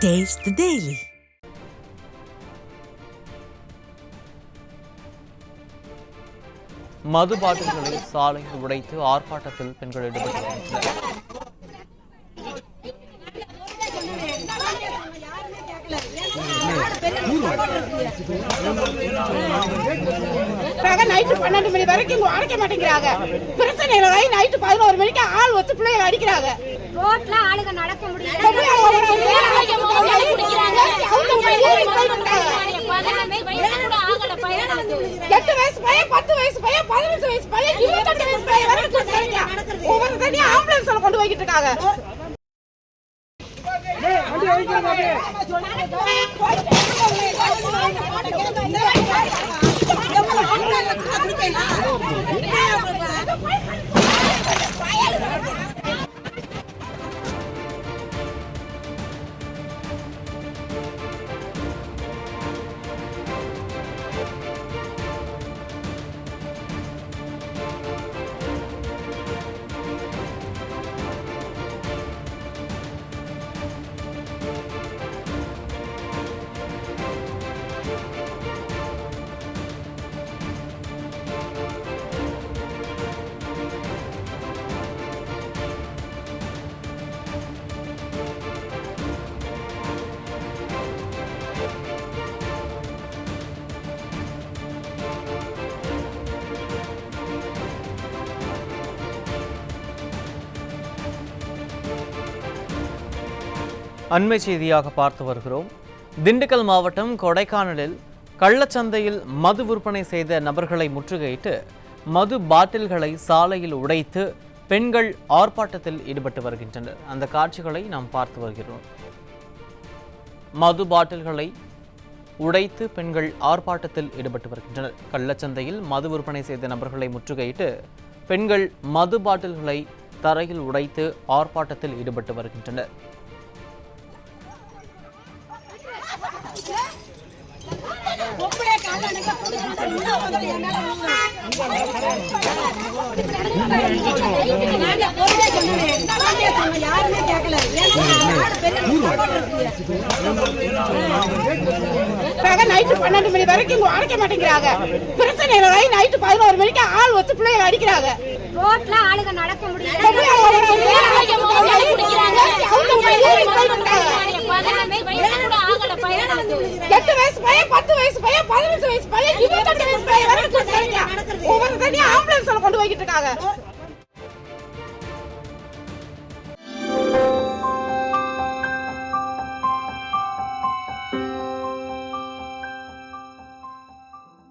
Taste the Daily. மது பாட்டில்களை சாலையில் உடைத்து ஆர்ப்பாட்டத்தில் பெண்கள் ஈடுபட்டு வருகின்றனர். நைட்டு 12 மணி வரைக்கும் அடைக்க மாட்டேங்கிறாங்க. பிரச்சனை நைட்டு 11 மணிக்கு ஆள் வச்சு பிள்ளைகளை அடிக்கிறாங்க. ரோட்ல ஆளுங்க நடக்க முடியல. 8 வயசு பையன், 10 வயசு பையன், 15 வயசு பையன், 28 வயசு பையன் வரைக்கும் ஒவ்வொரு தனியா ஆம்புலன்ஸ்ல கொண்டு போய்கிட்டு இருக்காங்க. அண்மை செய்தியாக பார்த்து வருகிறோம். திண்டுக்கல் மாவட்டம் கொடைக்கானலில் கள்ளச்சந்தையில் மது விற்பனை செய்த நபர்களை முற்றுகையிட்டு மது பாட்டில்களை சாலையில் உடைத்து பெண்கள் ஆர்ப்பாட்டத்தில் ஈடுபட்டு வருகின்றனர். அந்த காட்சிகளை நாம் பார்த்து வருகிறோம். மது பாட்டில்களை உடைத்து பெண்கள் ஆர்ப்பாட்டத்தில் ஈடுபட்டு வருகின்றனர். கள்ளச்சந்தையில் மது விற்பனை செய்த நபர்களை முற்றுகையிட்டு பெண்கள் மது பாட்டில்களை தரையில் உடைத்து ஆர்ப்பாட்டத்தில் ஈடுபட்டு வருகின்றனர். நைட்டு 12 மணி வரைக்கும் அடைக்க மாட்டேங்கிறாங்க. பிரச்சனை நைட்டு 11 மணிக்கு ஆள் வச்சு பிள்ளைகளை அடிக்கிறாங்க. ரோட்ல ஆளுங்க நடக்க முடியல. 8 வயசு பையன், 10 வயசு பையன், 15 வயசு பையன், 28 வயசு பையன் வரைக்கும் ஒவ்வொரு தனியா ஆம்புலன்ஸ்ல கொண்டு போய்கிட்டு இருக்காங்க.